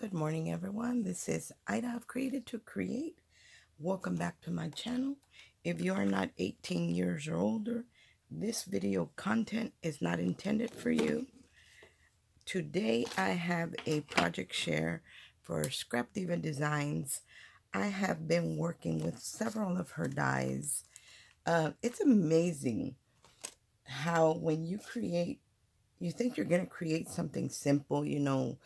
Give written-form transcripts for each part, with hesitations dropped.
Good morning, everyone. This is Ida of Created to Create. Welcome back to my channel. If you are not 18 years or older, this video content is not intended for you. Today, I have a project share for Scrapdiva Designs. I have been working with several of her dies. It's amazing how when you create, you think you're going to create something simple, you're not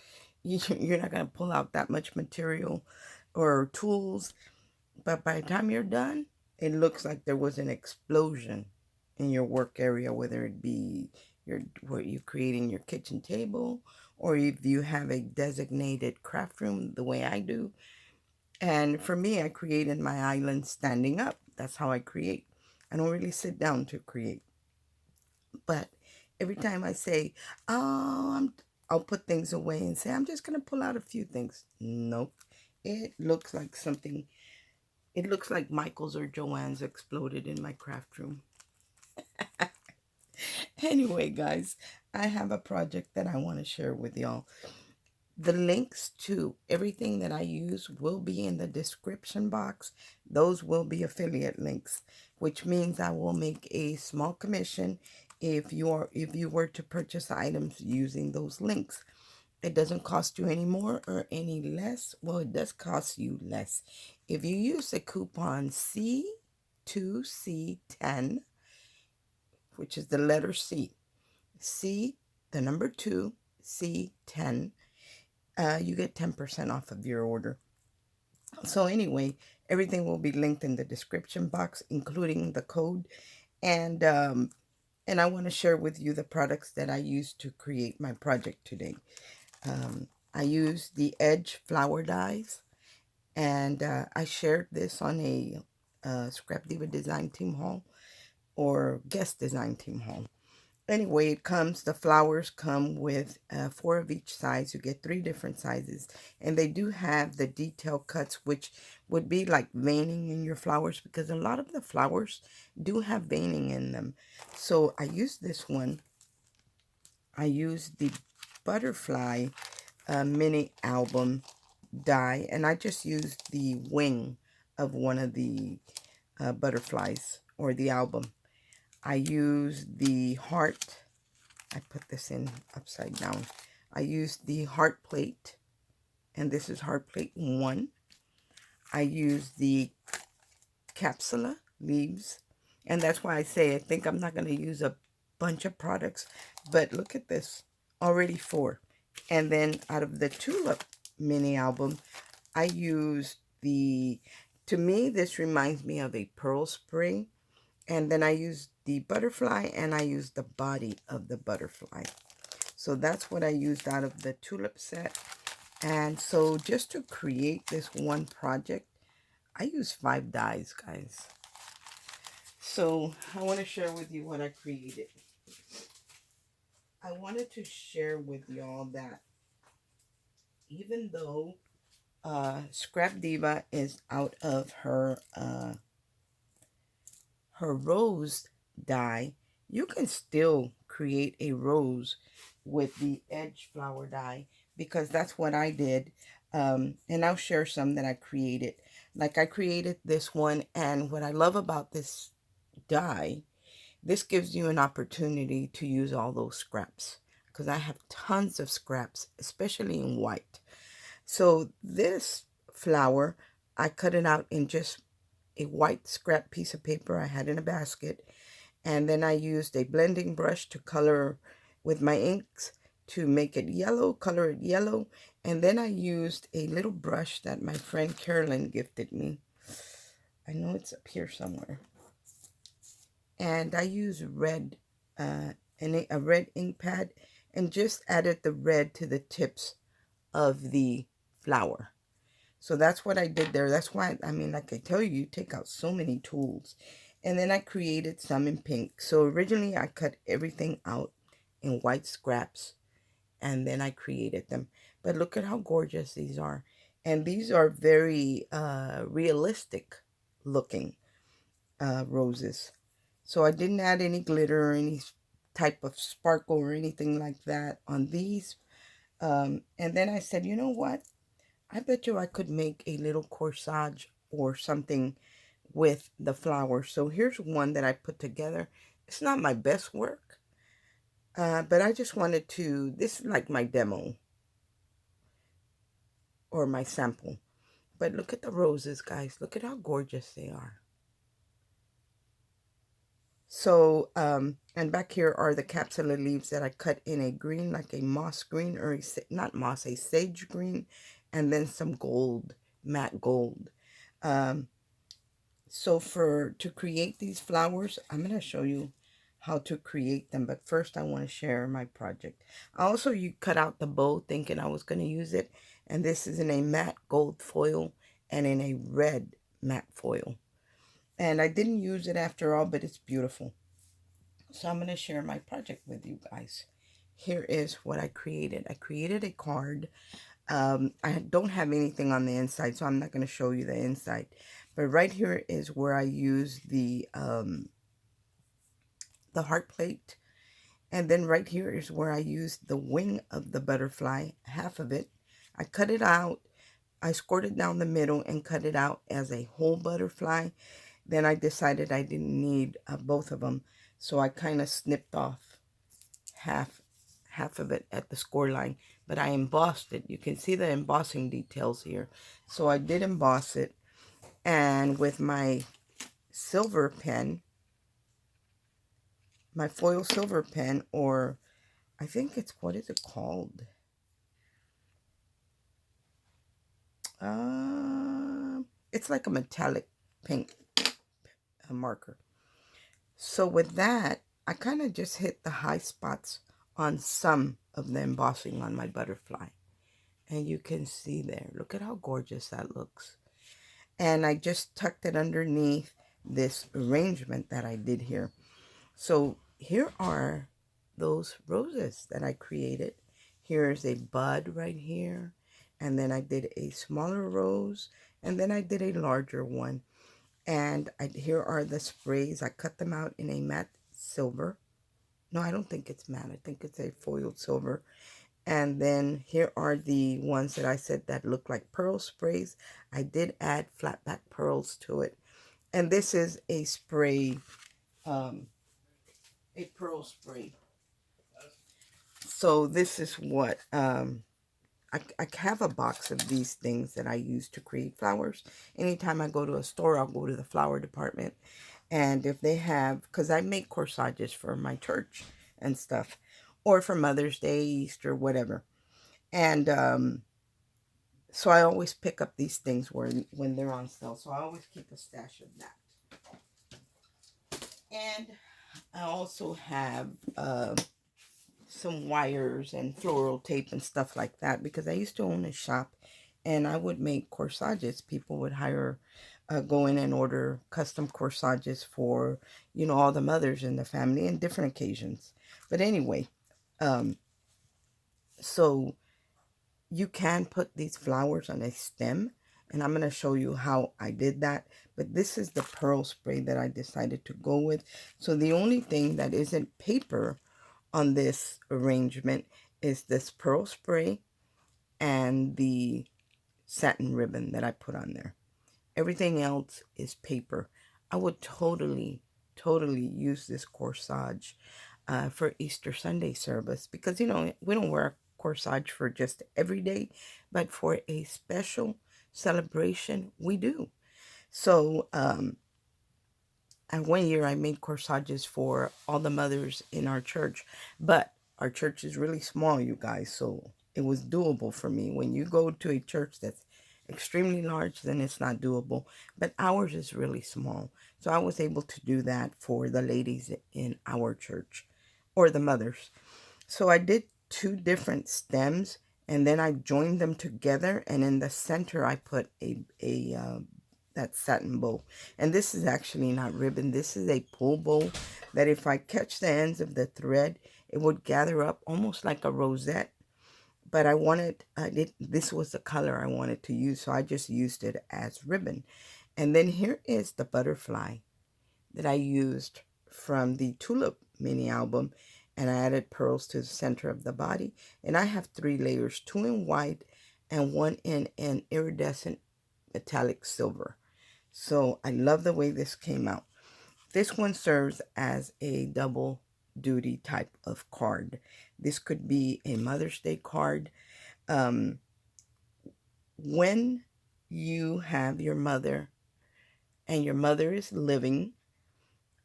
going to pull out that much material or tools, but by the time you're done, it looks like there was an explosion in your work area, whether it be what you create in your kitchen table, or if you have a designated craft room the way I do. And for me, I create in my island standing up. That's how I create. I don't really sit down to create. But every time I say, I'll put things away and say, I'm just going to pull out a few things. Nope. It looks like something, it looks like Michael's or Joanne's exploded in my craft room. Anyway, guys, I have a project that I want to share with y'all. The links to everything that I use will be in the description box. Those will be affiliate links, which means I will make a small commission if you were to purchase items using those links. It doesn't cost you any more or any less. Well, it does cost you less. If you use the coupon C2C10, which is the letter C, the number 2, C10, you get 10% off of your order. So anyway, everything will be linked in the description box, including the code. And I want to share with you the products that I used to create my project today. I used the Edge flower dies, and I shared this on a Scrapdiva Design Team haul or guest design team haul. Anyway, the flowers come with 4 of each size. You get 3 different sizes, and they do have the detail cuts, which would be like veining in your flowers, because a lot of the flowers do have veining in them. So I used this one. I used the butterfly mini album die, and I just used the wing of one of the butterflies or the album. I used the heart. I put this in upside down. I used the heart plate, and this is heart plate 1. I used the capsula leaves, and that's why I say I think I'm not going to use a bunch of products, but look at this, already 4. And then out of the tulip mini album, I used to me, this reminds me of a pearl spring. And then I used the butterfly, and I used the body of the butterfly. So that's what I used out of the tulip set. And so just to create this one project, I used 5 dies, guys. So I want to share with you what I created. I wanted to share with y'all that even though Scrapdiva is out of her rose die, you can still create a rose with the edge flower die, because that's what I did. And I'll share some that I created. Like I created this one, and what I love about this die, this gives you an opportunity to use all those scraps, because I have tons of scraps, especially in white. So this flower, I cut it out in just a white scrap piece of paper I had in a basket, and then I used a blending brush to color with my inks to make it yellow, color it yellow, and then I used a little brush that my friend Carolyn gifted me. I know it's up here somewhere. And I used red, a red ink pad, and just added the red to the tips of the flower. So that's what I did there. That's why, I mean, like I tell you, you take out so many tools. And then I created some in pink. So originally I cut everything out in white scraps, and then I created them. But look at how gorgeous these are. And these are very realistic looking roses. So I didn't add any glitter or any type of sparkle or anything like that on these. And then I said, you know what? I bet you I could make a little corsage or something with the flowers. So here's one that I put together. It's not my best work, but I just wanted to, this is like my demo or my sample. But look at the roses, guys. Look at how gorgeous they are. So, and back here are the capsula leaves that I cut in a green, like a moss green, or not moss, a sage green, and then some gold, matte gold. Um, so to create these flowers, I'm going to show you how to create them. But first, I want to share my project. Also, you cut out the bow thinking I was going to use it. And this is in a matte gold foil and in a red matte foil. And I didn't use it after all, but it's beautiful. So I'm going to share my project with you guys. Here is what I created. I created a card. I don't have anything on the inside, so I'm not going to show you the inside. But right here is where I use the heart plate. And then right here is where I use the wing of the butterfly, half of it. I cut it out. I scored it down the middle and cut it out as a whole butterfly. Then I decided I didn't need both of them. So I kind of snipped off half of it at the score line, but I embossed it. You can see the embossing details here. So I did emboss it, and with my silver pen, my foil silver pen, or I think it's, what is it called? It's like a metallic pink marker. So with that, I kind of just hit the high spots on some of the embossing on my butterfly. And you can see there, look at how gorgeous that looks. And I just tucked it underneath this arrangement that I did here. So here are those roses that I created. Here's a bud right here. And then I did a smaller rose. And then I did a larger one. And here are the sprays. I cut them out in a matte silver. No, I don't think it's matte. I think it's a foiled silver. And then here are the ones that I said that look like pearl sprays. I did add flat back pearls to it. And this is a spray, a pearl spray. So this is what, I have a box of these things that I use to create flowers. Anytime I go to a store, I'll go to the flower department. And if they have, because I make corsages for my church and stuff, or for Mother's Day, Easter, whatever. And so I always pick up these things when they're on sale. So I always keep a stash of that. And I also have some wires and floral tape and stuff like that, because I used to own a shop and I would make corsages. People would hire, go in and order custom corsages for, you know, all the mothers in the family and different occasions. But anyway, so you can put these flowers on a stem, and I'm going to show you how I did that. But this is the pearl spray that I decided to go with. So the only thing that isn't paper on this arrangement is this pearl spray and the satin ribbon that I put on there. Everything else is paper. I would totally use this corsage for Easter Sunday service, because, you know, we don't wear corsage for just every day, but for a special celebration, we do. So, and one year I made corsages for all the mothers in our church, but our church is really small, you guys, so it was doable for me. When you go to a church that's extremely large, then it's not doable, but ours is really small. So I was able to do that for the ladies in our church, or the mothers. So I did two different stems, and then I joined them together, and in the center I put that satin bow. And this is actually not ribbon. This is a pull bow that if I catch the ends of the thread, it would gather up almost like a rosette. But I wanted, this was the color I wanted to use, so I just used it as ribbon. And then here is the butterfly that I used from the Tulip mini album, and I added pearls to the center of the body. And I have 3 layers, 2 in white and one in an iridescent metallic silver. So I love the way this came out. This one serves as a double duty type of card. This could be a Mother's Day card. When you have your mother and your mother is living,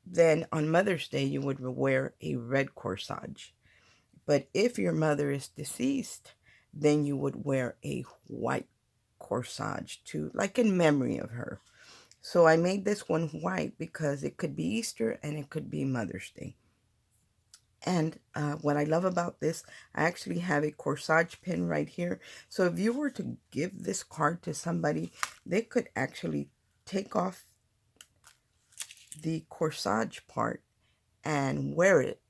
then on Mother's Day you would wear a red corsage. But if your mother is deceased, then you would wear a white corsage to, like, in memory of her. So I made this one white because it could be Easter and it could be Mother's Day. And what I love about this, I actually have a corsage pin right here. So if you were to give this card to somebody, they could actually take off the corsage part and wear it,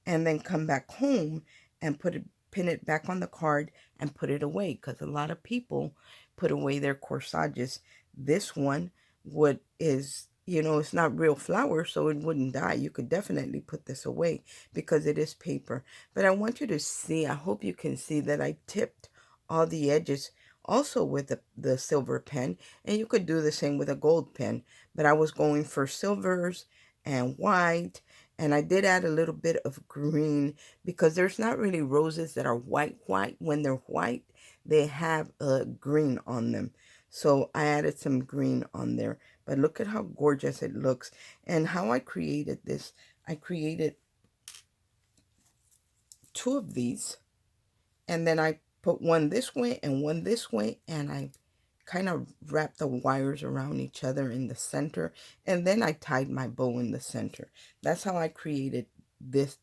and then come back home and pin it back on the card and put it away, because a lot of people put away their corsages. This one is, it's not real flour, so it wouldn't die. You could definitely put this away because it is paper. But I want you to see, I hope you can see that I tipped all the edges also with the silver pen, and you could do the same with a gold pen, but I was going for silvers and white, and I did add a little bit of green because there's not really roses that are white. When they're white, they have a green on them. So I added some green on there. But look at how gorgeous it looks. And how I created this, I created 2 of these. And then I put one this way and one this way. And I kind of wrapped the wires around each other in the center. And then I tied my bow in the center. That's how I created this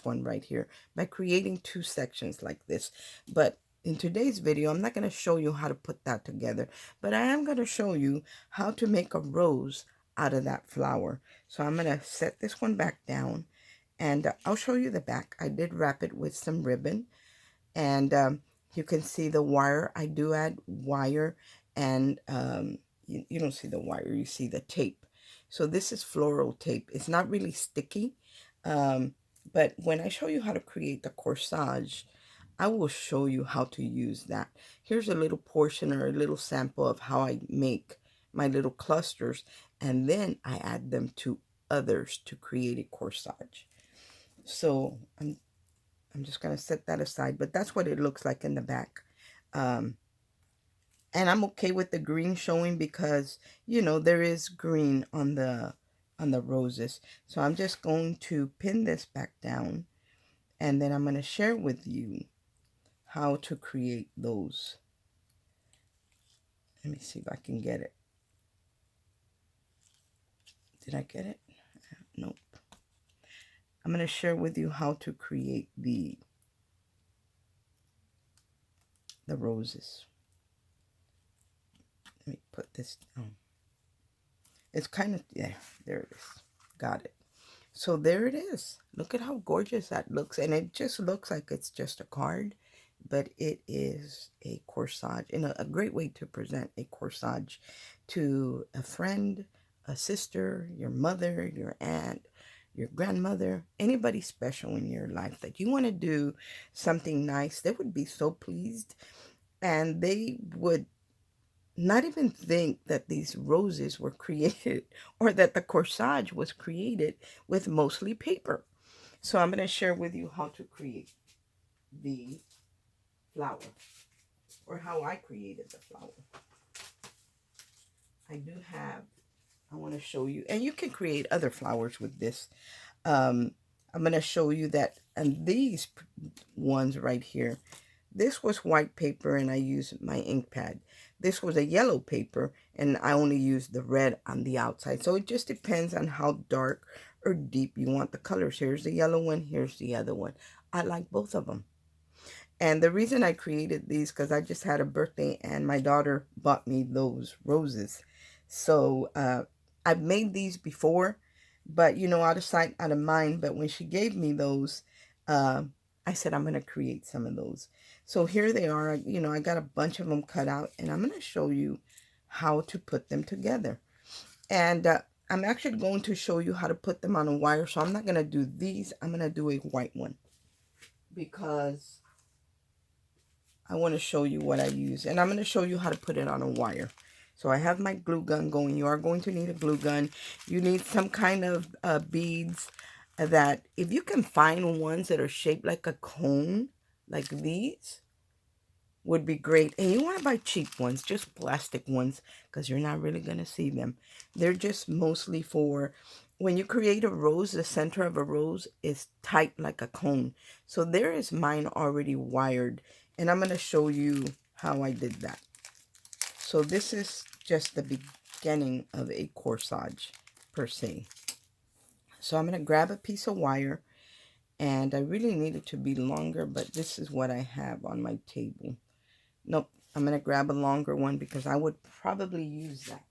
one right here, by creating 2 sections like this. But in today's video, I'm not going to show you how to put that together, but I am going to show you how to make a rose out of that flower. So I'm going to set this one back down, and I'll show you the back. I did wrap it with some ribbon, and you can see the wire. I do add wire, and you don't see the wire, you see the tape. So this is floral tape. It's not really sticky, but when I show you how to create the corsage, I will show you how to use that. Here's a little portion or a little sample of how I make my little clusters, and then I add them to others to create a corsage. So I'm just going to set that aside, but that's what it looks like in the back. And I'm okay with the green showing because, there is green on the roses. So I'm just going to pin this back down, and then I'm going to share with you how to create those. Let me see if I can get it. Did I get it? Nope. I'm going to share with you how to create the roses. Let me put this down. It's kind of, yeah, there it is. Got it. So there it is. Look at how gorgeous that looks. And it just looks like it's just a card, but it is a corsage, and a great way to present a corsage to a friend, a sister, your mother, your aunt, your grandmother, anybody special in your life that you want to do something nice. They would be so pleased, and they would not even think that these roses were created, or that the corsage was created with mostly paper. So I'm going to share with you how to create the flower, or how I created the flower. I want to show you, and you can create other flowers with this. I'm going to show you that, and these ones right here, this was white paper and I used my ink pad. This was a yellow paper and I only used the red on the outside. So it just depends on how dark or deep you want the colors. Here's the yellow one, here's the other one. I like both of them. And the reason I created these, because I just had a birthday and my daughter bought me those roses. So I've made these before, but out of sight, out of mind. But when she gave me those, I said, I'm going to create some of those. So here they are. I got a bunch of them cut out, and I'm going to show you how to put them together. And I'm actually going to show you how to put them on a wire. So I'm not going to do these. I'm going to do a white one, because I want to show you what I use. And I'm going to show you how to put it on a wire. So I have my glue gun going. You are going to need a glue gun. You need some kind of beads that, if you can find ones that are shaped like a cone, like these, would be great. And you want to buy cheap ones, just plastic ones, because you're not really going to see them. They're just mostly for when you create a rose. The center of a rose is tight like a cone. So there is mine already wired, and I'm going to show you how I did that. So this is just the beginning of a corsage per se. So I'm going to grab a piece of wire, and I really need it to be longer, but this is what I have on my table. Nope, I'm going to grab a longer one because I would probably use that.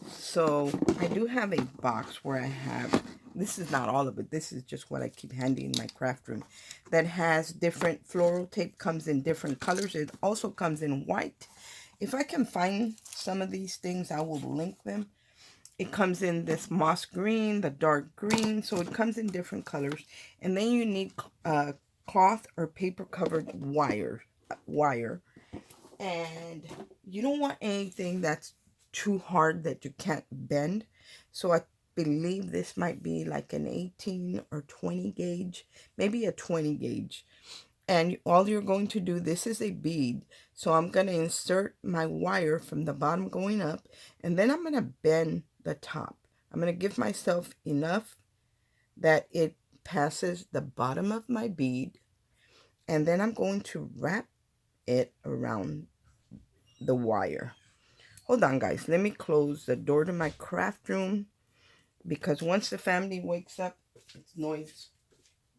So I do have a box where I have, this is not all of it, this is just what I keep handy in my craft room, that has different floral tape, comes in different colors. It also comes in white. If I can find some of these things, I will link them. It comes in this moss green, the dark green, so it comes in different colors. And then you need cloth or paper covered wire. And you don't want anything that's too hard that you can't bend. So I believe this might be like an 18 or 20 gauge, maybe a 20 gauge. And all you're going to do, this is a bead, so I'm going to insert my wire from the bottom going up, and then I'm going to bend the top. I'm going to give myself enough that it passes the bottom of my bead, and then I'm going to wrap it around the wire. Hold on, guys. Let me close the door to my craft room, because once the family wakes up, it's noise,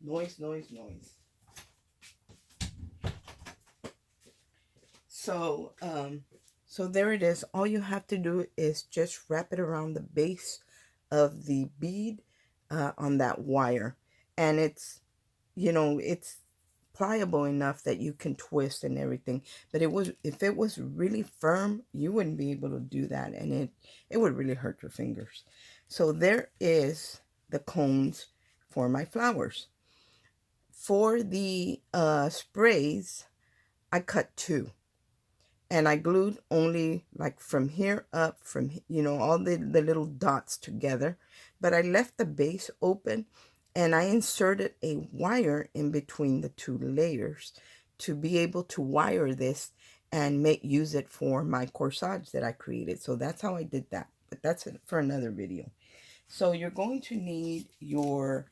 noise, noise, noise. So, so there it is. All you have to do is just wrap it around the base of the bead on that wire. And it's, you know, it's pliable enough that you can twist and everything. But if it was really firm, you wouldn't be able to do that. And it would really hurt your fingers. So there is the cones for my flowers. For the sprays, I cut 2. And I glued only like from here up, from, you know, all the little dots together. But I left the base open, and I inserted a wire in between the 2 layers to be able to wire this and use it for my corsage that I created. So that's how I did that. But that's it for another video. So you're going to need your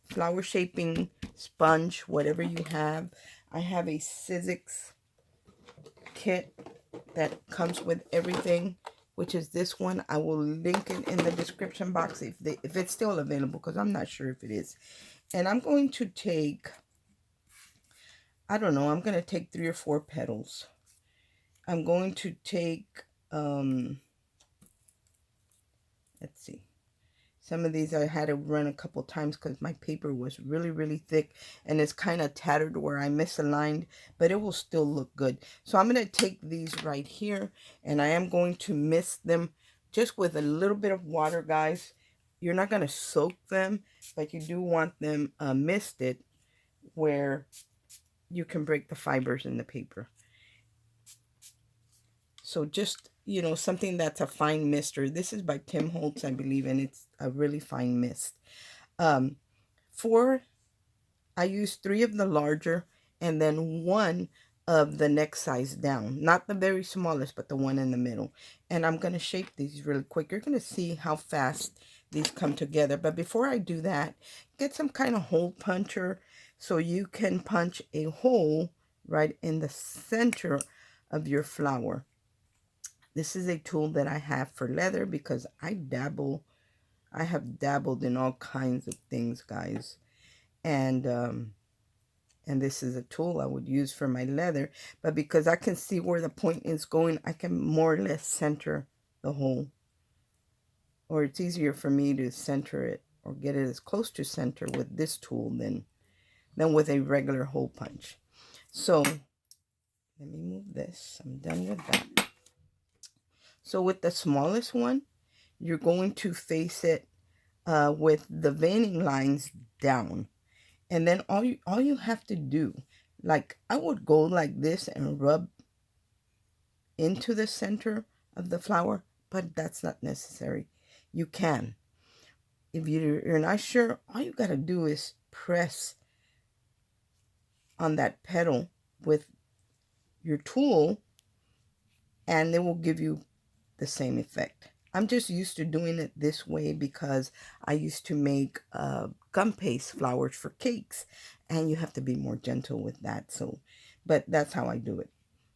flower shaping sponge, whatever you have. I have a Sizzix kit that comes with everything, which is this one. I will link it in the description box if it's still available, because I'm not sure if it is. And I'm going to take, I don't know, I'm going to take 3 or 4 petals. I'm going to take let's see, some of these I had to run a couple times because my paper was really thick, and it's kind of tattered where I misaligned, but it will still look good. So I'm going to take these right here, and I am going to mist them just with a little bit of water, guys. You're not going to soak them, but you do want them misted where you can break the fibers in the paper. So just, you know, something that's a fine mister. This is by Tim Holtz, I believe, and it's a really fine mist. I used 3 of the larger, and then 1 of the next size down. Not the very smallest, but the one in the middle. And I'm going to shape these really quick. You're going to see how fast these come together. But before I do that, get some kind of hole puncher so you can punch a hole right in the center of your flower. This is a tool that I have for leather because I have dabbled in all kinds of things, guys. And this is a tool I would use for my leather. But because I can see where the point is going, I can more or less center the hole. Or it's easier for me to center it or get it as close to center with this tool than with a regular hole punch. So let me move this. I'm done with that. So with the smallest one, you're going to face it with the veining lines down. And then all you have to do, Like I would go like this and rub into the center of the flower, but that's not necessary. You can. If you're not sure, all you got to do is press on that petal with your tool and it will give you the same effect. I'm just used to doing it this way because I used to make gum paste flowers for cakes, and you have to be more gentle with that. So, but that's how I do it.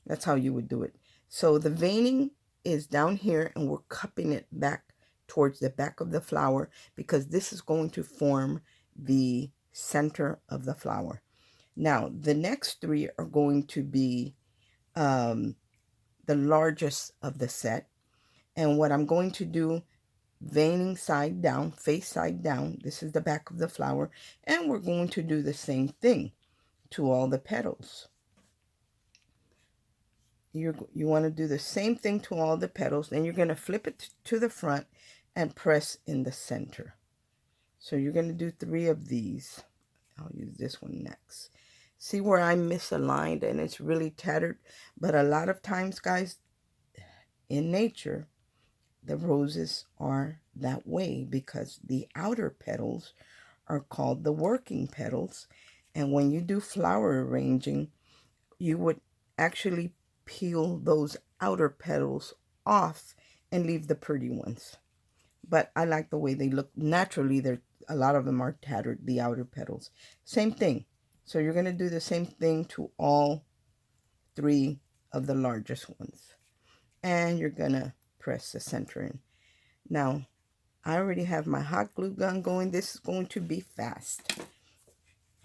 That's how you would do it. So the veining is down here, and we're cupping it back towards the back of the flower because this is going to form the center of the flower. Now, the next three are going to be the largest of the set. And what I'm going to do, veining side down, face side down. This is the back of the flower. And we're going to do the same thing to all the petals. You want to do the same thing to all the petals. Then you're going to flip it to the front and press in the center. So you're going to do 3 of these. I'll use this one next. See where I'm misaligned and it's really tattered? But a lot of times, guys, in nature, the roses are that way because the outer petals are called the working petals. And when you do flower arranging, you would actually peel those outer petals off and leave the pretty ones. But I like the way they look. Naturally, a lot of them are tattered, the outer petals. Same thing. So you're going to do the same thing to all 3 of the largest ones. And you're going to press the center in. Now, I already have my hot glue gun going. This is going to be fast.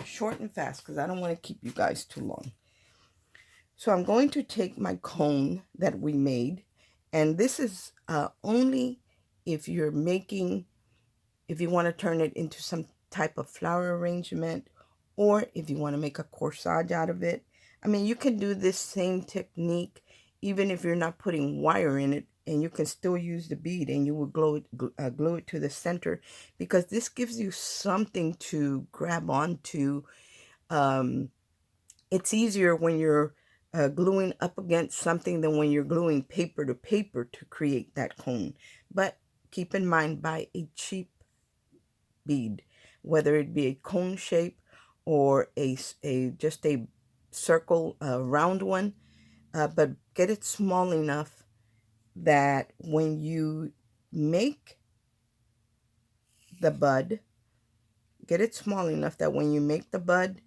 Short and fast because I don't want to keep you guys too long. So I'm going to take my cone that we made. And this is only if you're making, if you want to turn it into some type of flower arrangement, or if you want to make a corsage out of it. I mean, you can do this same technique even if you're not putting wire in it, and you can still use the bead and you will glue it to the center because this gives you something to grab onto. It's easier when you're gluing up against something than when you're gluing paper to paper to create that cone. But keep in mind, buy a cheap bead, whether it be a cone shape or just a circle, round one, but get it small enough that when you make the bud, get it small enough that when you make the bud,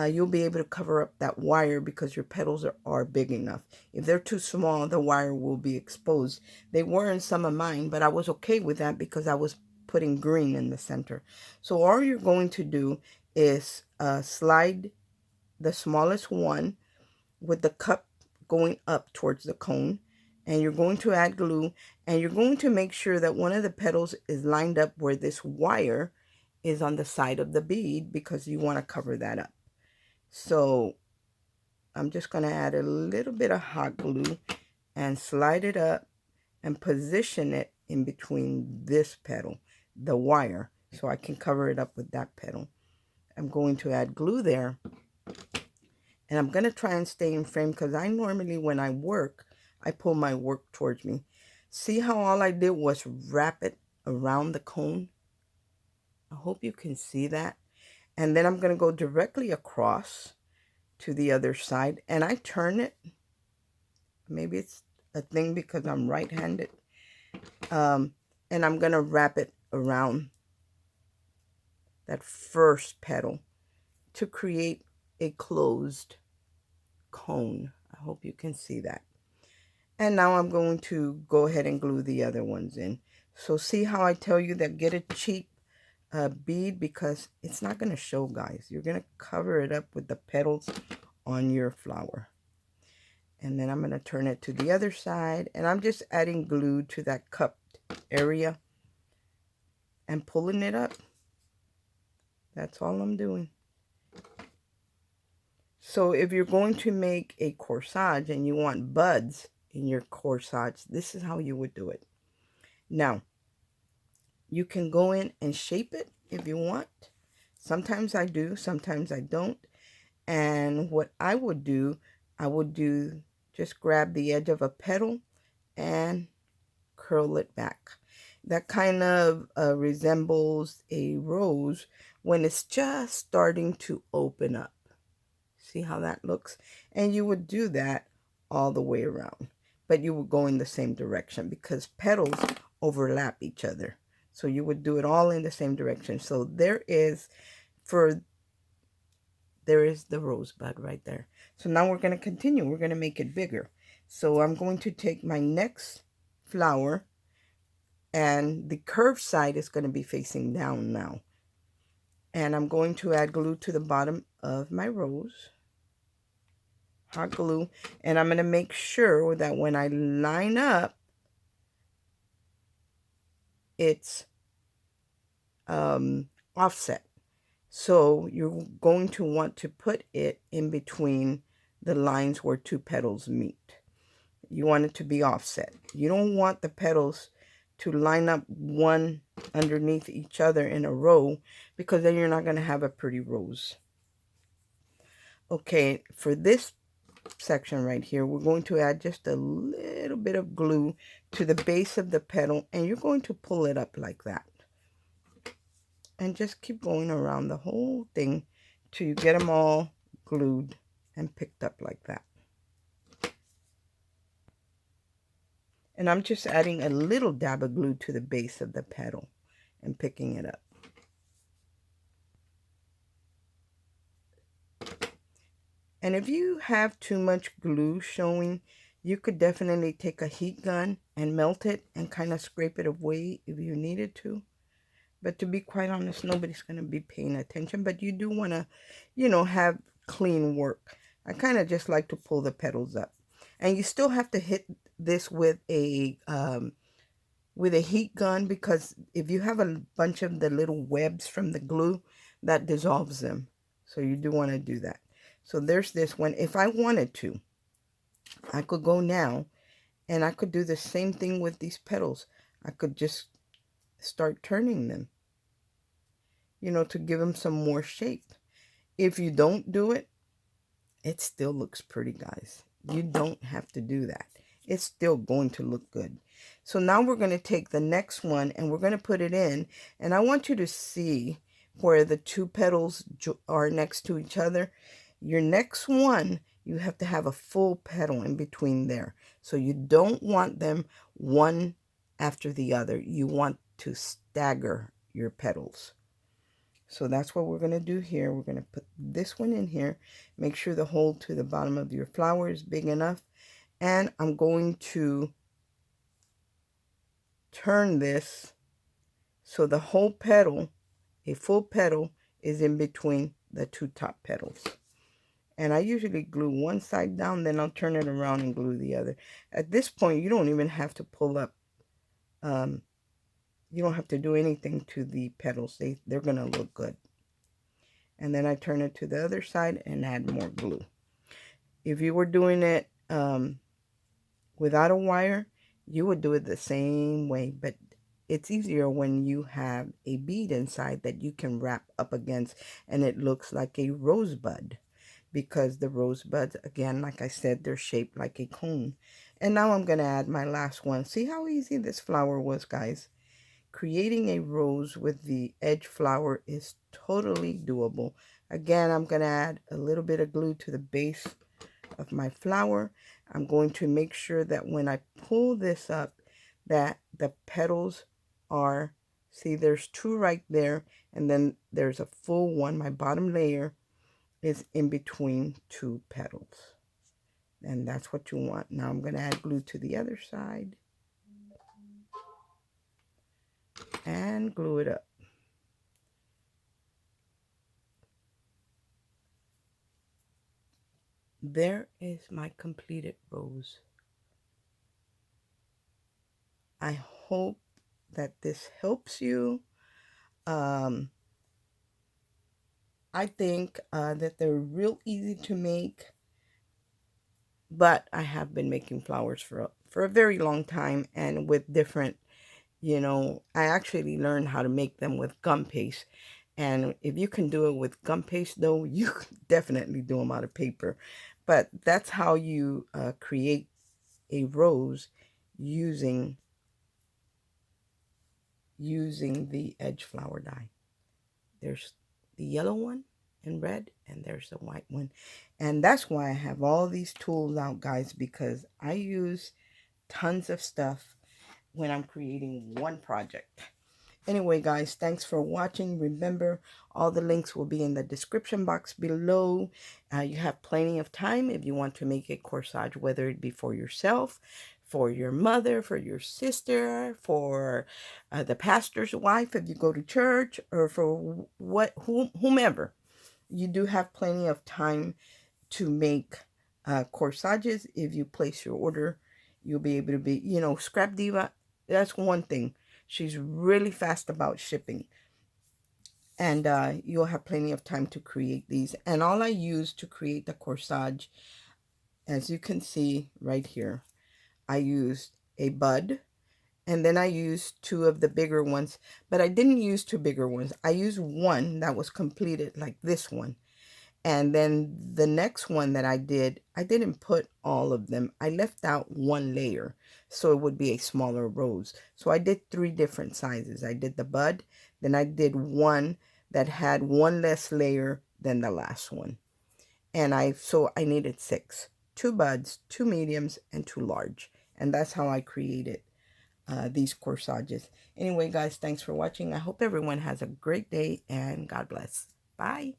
you'll be able to cover up that wire because your petals are big enough. If they're too small, the wire will be exposed. They were in some of mine, but I was okay with that because I was putting green in the center. So all you're going to do is slide the smallest one with the cup going up towards the cone, and you're going to add glue, and you're going to make sure that one of the petals is lined up where this wire is on the side of the bead because you want to cover that up. So I'm just going to add a little bit of hot glue and slide it up and position it in between this petal, the wire, so I can cover it up with that petal. I'm going to add glue there, and I'm going to try and stay in frame because I normally, when I work, I pull my work towards me. See how all I did was wrap it around the cone? I hope you can see that. And then I'm going to go directly across to the other side, and I turn it. Maybe it's a thing because I'm right-handed. And I'm going to wrap it around that first petal to create a closed cone. I hope you can see that. And now I'm going to go ahead and glue the other ones in. So see how I tell you that get a cheap bead because it's not going to show, guys. You're going to cover it up with the petals on your flower. And then I'm going to turn it to the other side, and I'm just adding glue to that cupped area and pulling it up. That's all I'm doing. So if you're going to make a corsage and you want buds in your corsage, this is how you would do it. Now, you can go in and shape it if you want. Sometimes I do, sometimes I don't. And what I would do just grab the edge of a petal and curl it back. That kind of resembles a rose when it's just starting to open up. See how that looks? And you would do that all the way around, but you would go in the same direction because petals overlap each other. So you would do it all in the same direction. So there is the rosebud right there. So now we're going to continue. We're going to make it bigger. So I'm going to take my next flower, and the curved side is going to be facing down now. And I'm going to add glue to the bottom of my rose. Hot glue. And I'm going to make sure that when I line up, it's offset. So you're going to want to put it in between the lines where two petals meet. You want it to be offset. You don't want the petals to line up one underneath each other in a row, because then you're not going to have a pretty rose. Okay, for this section right here, we're going to add just a little bit of glue to the base of the petal, and you're going to pull it up like that. And just keep going around the whole thing till you get them all glued and picked up like that. And I'm just adding a little dab of glue to the base of the petal and picking it up. And if you have too much glue showing, you could definitely take a heat gun and melt it and kind of scrape it away if you needed to. But to be quite honest, nobody's going to be paying attention. But you do want to, have clean work. I kind of just like to pull the petals up. And you still have to hit this with a heat gun, because if you have a bunch of the little webs from the glue, that dissolves them. So you do want to do that. So there's this one. If I wanted to, I could go now and I could do the same thing with these petals. I could just start turning them, to give them some more shape. If you don't do it, it still looks pretty, guys. You don't have to do that. It's still going to look good. So now we're going to take the next one and we're going to put it in. And I want you to see where the two petals are next to each other. Your next one, you have to have a full petal in between there. So you don't want them one after the other. You want to stagger your petals. So that's what we're going to do here. We're going to put this one in here. Make sure the hole to the bottom of your flower is big enough. And I'm going to turn this so the whole petal, a full petal, is in between the two top petals. And I usually glue one side down, then I'll turn it around and glue the other. At this point, you don't even have to pull up. You don't have to do anything to the petals. They're going to look good. And then I turn it to the other side and add more glue. If you were doing it without a wire, you would do it the same way. But it's easier when you have a bead inside that you can wrap up against and it looks like a rosebud. Because the rosebuds, again, like I said, they're shaped like a cone. And now I'm going to add my last one. See how easy this flower was, guys? Creating a rose with the edge flower is totally doable. Again, I'm going to add a little bit of glue to the base of my flower. I'm going to make sure that when I pull this up, that the petals are, see, there's two right there, and then there's a full one. My bottom layer is in between two petals. And that's what you want. Now I'm going to add glue to the other side. And glue it up. There is my completed rose. I hope that this helps you. I think that they're real easy to make, but I have been making flowers for a very long time, and with different, I actually learned how to make them with gum paste, And if you can do it with gum paste, though, you can definitely do them out of paper. But that's how you create a rose using the edge flower die. There's the yellow one in red, and there's the white one. And that's why I have all these tools out, guys, because I use tons of stuff when I'm creating one project. Anyway, guys, thanks for watching. Remember, all the links will be in the description box below. You have plenty of time if you want to make a corsage, whether it be for yourself, for your mother, for your sister, for the pastor's wife if you go to church, or for whomever. You do have plenty of time to make corsages. If you place your order, you'll be able to be, Scrapdiva, that's one thing. She's really fast about shipping. And you'll have plenty of time to create these. And all I use to create the corsage, as you can see right here, I used a bud. And then I used two of the bigger ones. But I didn't use two bigger ones. I used one that was completed like this one. And then the next one that I didn't put all of them. I left out one layer, so it would be a smaller rose. So I did 3 different sizes. I did the bud, then I did one that had one less layer than the last one. And so I needed 6. 2 buds, 2 mediums, and 2 large. And that's how I created these corsages. Anyway, guys, thanks for watching. I hope everyone has a great day, and God bless. Bye.